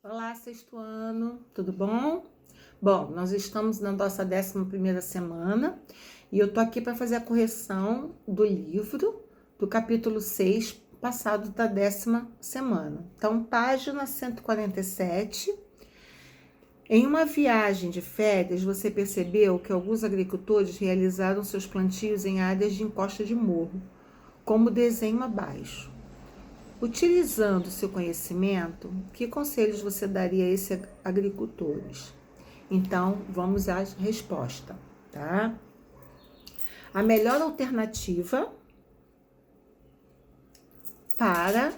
Olá, sexto ano, tudo bom? Bom, nós estamos na nossa 11ª semana e eu tô aqui para fazer a correção do livro do capítulo 6, passado da 10ª semana. Então, página 147. Em uma viagem de férias, você percebeu que alguns agricultores realizaram seus plantios em áreas de encosta de morro, como o desenho abaixo. Utilizando seu conhecimento, que conselhos você daria a esses agricultores? Então, vamos à resposta, tá? A melhor alternativa para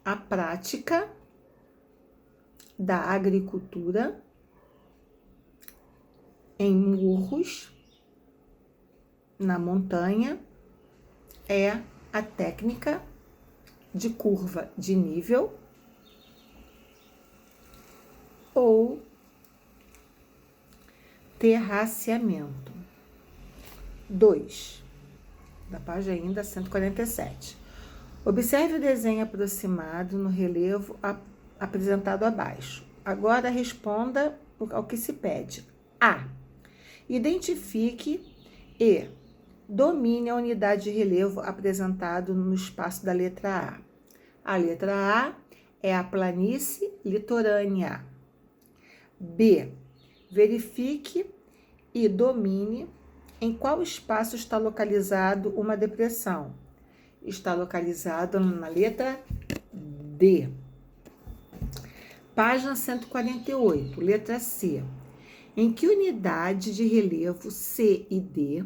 a prática da agricultura em morros, na montanha, é a técnica de curva de nível ou terraceamento. 2, da página ainda 147. Observe o desenho aproximado no relevo apresentado abaixo. Agora responda ao que se pede. A. Identifique e domine a unidade de relevo apresentado no espaço da letra A. A letra A é a planície litorânea. B. Verifique e domine em qual espaço está localizado uma depressão. Está localizado na letra D. Página 148, letra C. Em que unidade de relevo C e D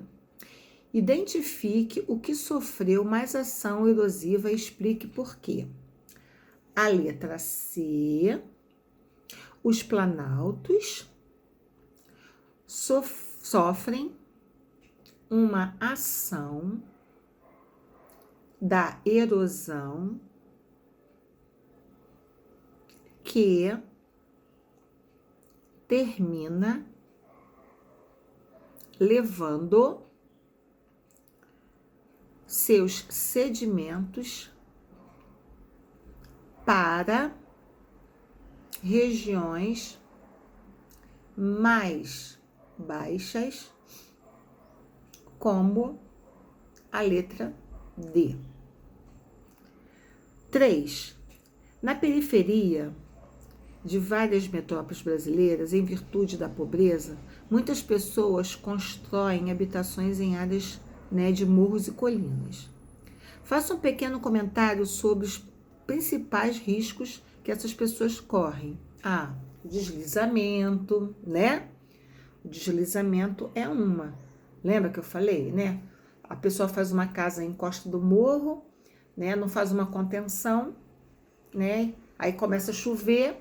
identifique o que sofreu mais ação erosiva e explique por quê. A letra C, os planaltos sofrem uma ação da erosão que termina levando seus sedimentos para regiões mais baixas, como a letra D. 3. Na periferia de várias metrópoles brasileiras, em virtude da pobreza, muitas pessoas constroem habitações em áreas de morros e colinas. Faça um pequeno comentário sobre os principais riscos que essas pessoas correm. A. Deslizamento, O deslizamento é uma. Lembra que eu falei, A pessoa faz uma casa em costa do morro, Não faz uma contenção, Aí começa a chover,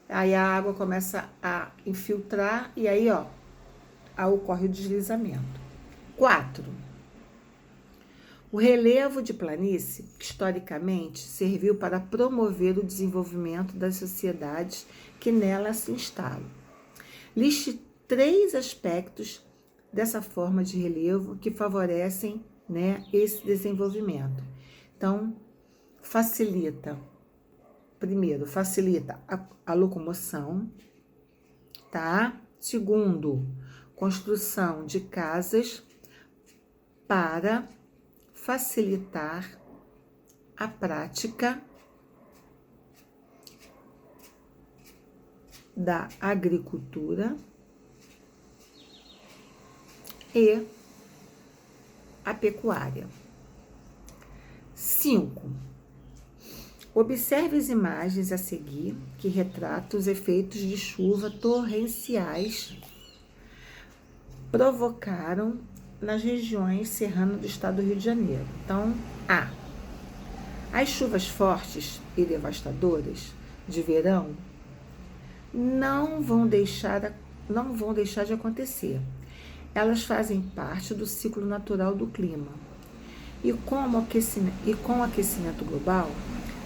aí a água começa a infiltrar e aí, ocorre o deslizamento. 4. O relevo de planície, historicamente, serviu para promover o desenvolvimento das sociedades que nela se instalam. Liste 3 aspectos dessa forma de relevo que favorecem, esse desenvolvimento. Então, primeiro, facilita a locomoção, tá? Segundo, construção de casas para facilitar a prática da agricultura e a pecuária. 5. Observe as imagens a seguir que retratam os efeitos de chuva torrenciais provocaram nas regiões serranas do estado do Rio de Janeiro. Então, A. As chuvas fortes e devastadoras de verão não vão deixar de acontecer. Elas fazem parte do ciclo natural do clima. E com o aquecimento global,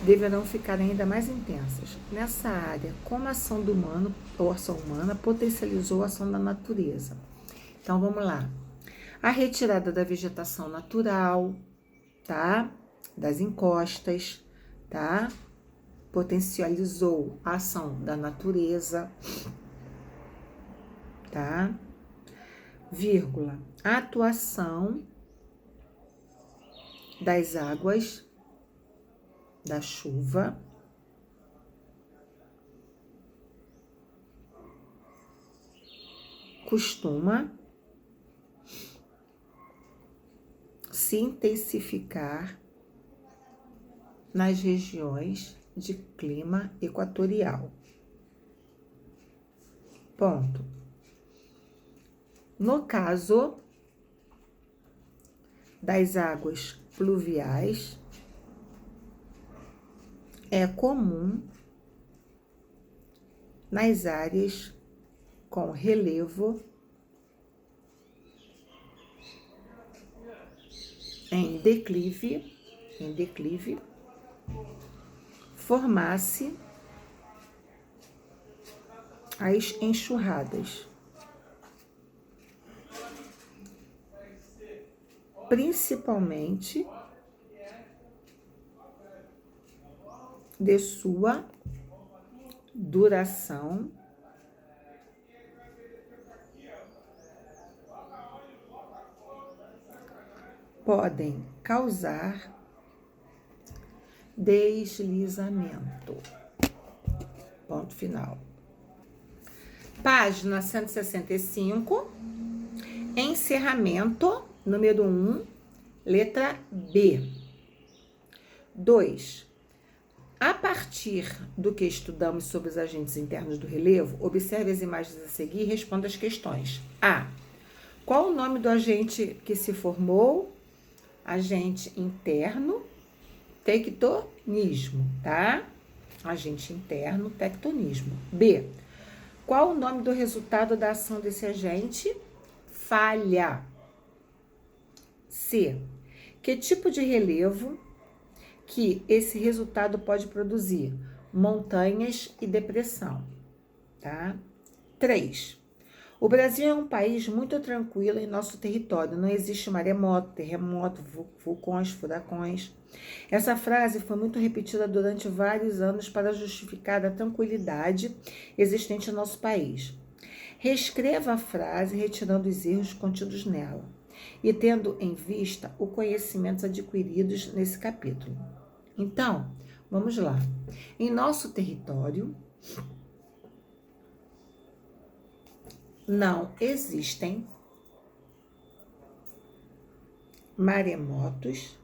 deverão ficar ainda mais intensas. Nessa área, como a ação humana potencializou a ação da natureza. Então, vamos lá. A retirada da vegetação natural, tá? Das encostas, tá? potencializou a ação da natureza, tá? Vírgula, a atuação das águas da chuva costuma se intensificar nas regiões de clima equatorial. Ponto. No caso das águas pluviais, é comum nas áreas com relevo em declive, formar-se as enxurradas, principalmente de sua duração podem causar deslizamento. Ponto final. Página 165, encerramento, número 1, letra B. 2. A partir do que estudamos sobre os agentes internos do relevo, observe as imagens a seguir e responda as questões. A. Qual o nome do agente que se formou? Agente interno, tectonismo, tá? Agente interno, tectonismo. B. Qual o nome do resultado da ação desse agente? Falha. C. Que tipo de relevo que esse resultado pode produzir? Montanhas e depressão, tá? 3. O Brasil é um país muito tranquilo em nosso território. Não existe maremoto, terremoto, vulcões, furacões. Essa frase foi muito repetida durante vários anos para justificar a tranquilidade existente em nosso país. Reescreva a frase retirando os erros contidos nela e tendo em vista os conhecimentos adquiridos nesse capítulo. Então, vamos lá. Em nosso território não existem maremotos,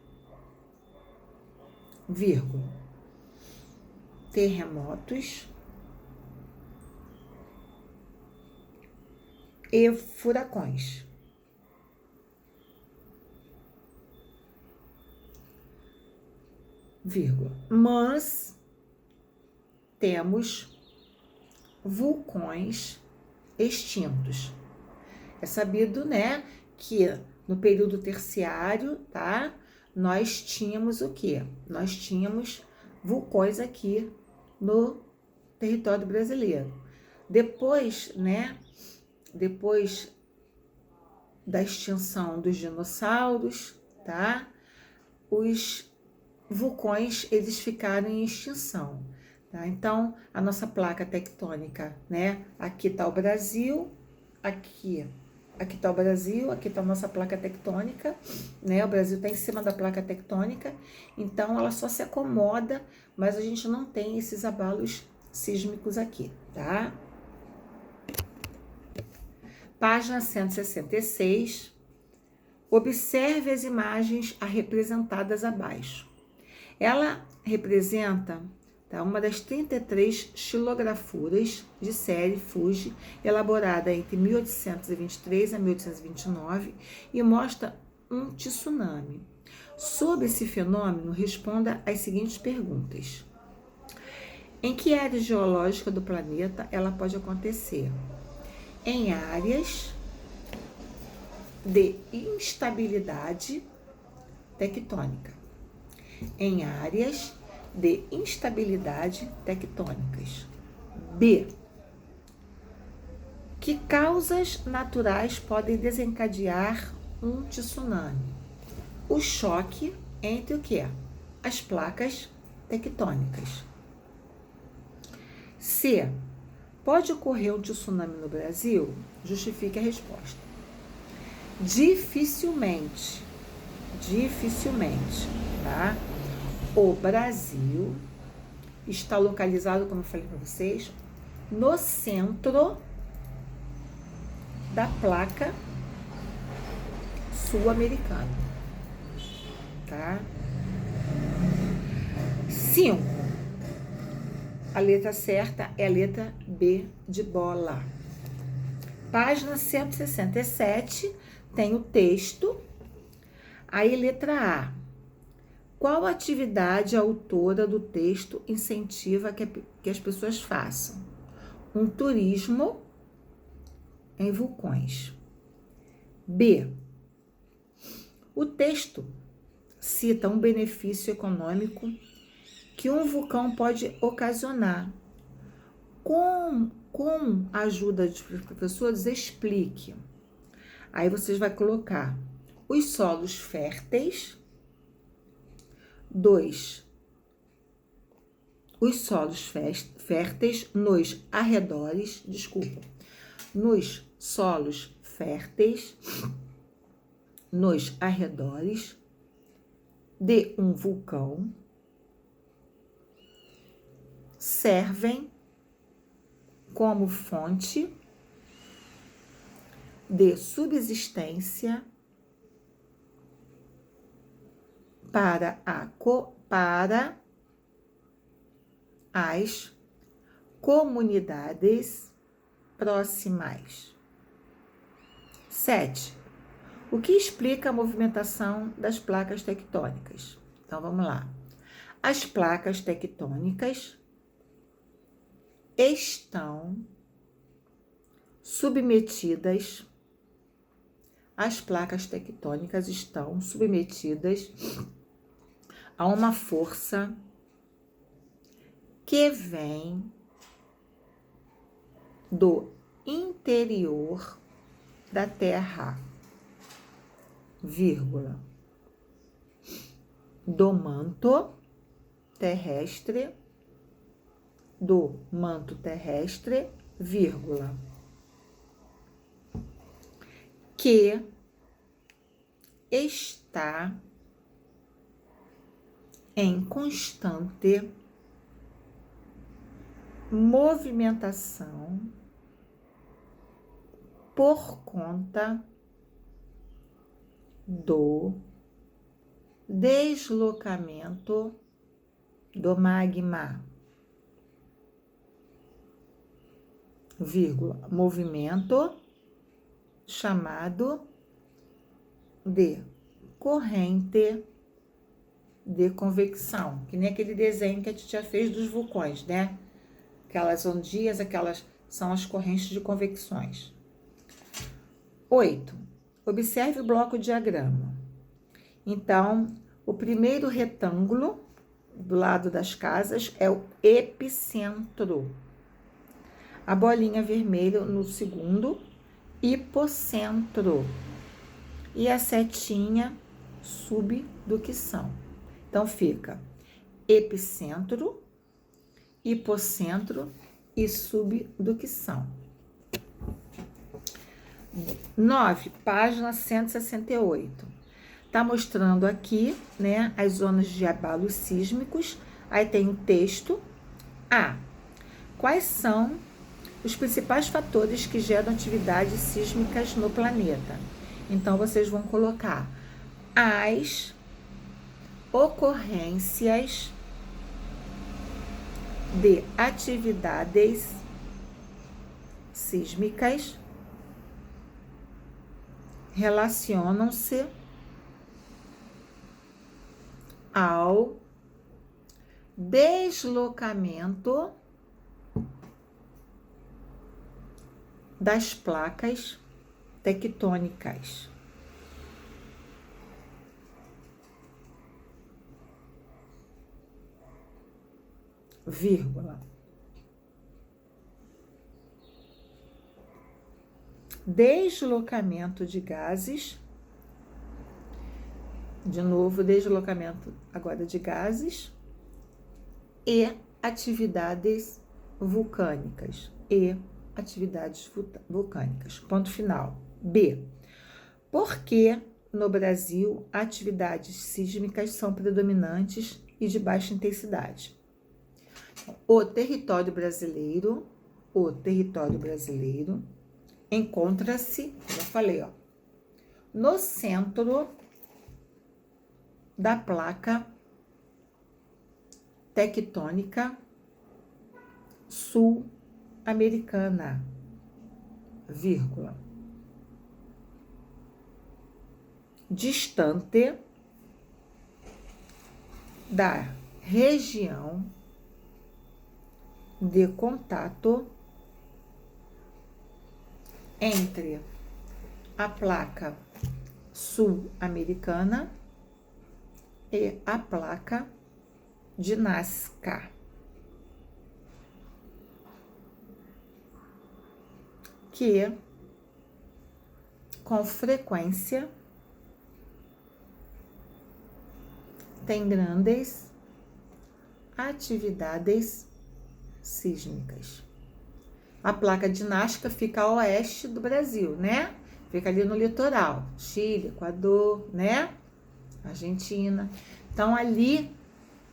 vírgula, terremotos e furacões. Vírgula. Mas temos vulcões extintos. É sabido, né, que no período terciário, tá, nós tínhamos o quê? Nós tínhamos vulcões aqui no território brasileiro. Depois, né, depois da extinção dos dinossauros, tá, os vulcões, eles ficaram em extinção. Tá? Então, a nossa placa tectônica, né? Aqui está o Brasil, aqui está o Brasil, aqui está a nossa placa tectônica, né? O Brasil está em cima da placa tectônica, então ela só se acomoda, mas a gente não tem esses abalos sísmicos aqui, tá? Página 166. Observe as imagens representadas abaixo. Ela representa, tá, uma das 33 xilografuras de série Fuji, elaborada entre 1823 a 1829, e mostra um tsunami. Sobre esse fenômeno, responda as seguintes perguntas. Em que área geológica do planeta ela pode acontecer? Em áreas de instabilidade tectônica. Em áreas de instabilidade tectônicas. B. Que causas naturais podem desencadear um tsunami? O choque entre o quê? As placas tectônicas. C. Pode ocorrer um tsunami no Brasil? Justifique a resposta. Dificilmente, tá? O Brasil está localizado, como eu falei para vocês, no centro da placa sul-americana, tá? 5. A letra certa é a letra B de bola. Página 167, tem o texto. Aí, letra A. Qual atividade a autora do texto incentiva que as pessoas façam? Um turismo em vulcões. B. O texto cita um benefício econômico que um vulcão pode ocasionar. Com a ajuda de professores, explique. Aí vocês vão colocar os solos férteis. 2. Os solos férteis nos arredores, nos solos férteis nos arredores de um vulcão servem como fonte de subsistência para as comunidades próximas. 7. O que explica a movimentação das placas tectônicas? Então, vamos lá. As placas tectônicas estão submetidas a uma força que vem do interior da Terra, do manto terrestre, que está em constante movimentação por conta do deslocamento do magma, movimento chamado de corrente de convecção, que nem aquele desenho que a gente já fez dos vulcões, né? Aquelas ondinhas, aquelas são as correntes de convecções. 8. Observe o bloco diagrama. Então, o primeiro retângulo do lado das casas é o epicentro. A bolinha vermelha no segundo, hipocentro. E a setinha, subducção. Então, fica epicentro, hipocentro e subdução. 9, página 168. Tá mostrando aqui, né, as zonas de abalos sísmicos. Aí tem o texto. A. Quais são os principais fatores que geram atividades sísmicas no planeta? Então, vocês vão colocar as ocorrências de atividades sísmicas relacionam-se ao deslocamento das placas tectônicas. Deslocamento de gases. De novo, deslocamento agora de gases e atividades vulcânicas e atividades vulcânicas. Ponto final. B. Por que no Brasil atividades sísmicas são predominantes e de baixa intensidade? O território brasileiro encontra-se, já falei, ó, no centro da placa tectônica sul-americana, vírgula, distante da região de contato entre a placa sul-americana e a placa de Nazca, que com frequência tem grandes atividades sísmicas. A placa de Nazca fica a oeste do Brasil, né? Fica ali no litoral, Chile, Equador, né? Argentina. Então, ali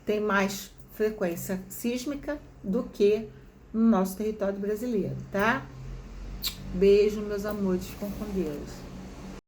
tem mais frequência sísmica do que no nosso território brasileiro, tá? Beijo, meus amores, ficam com Deus.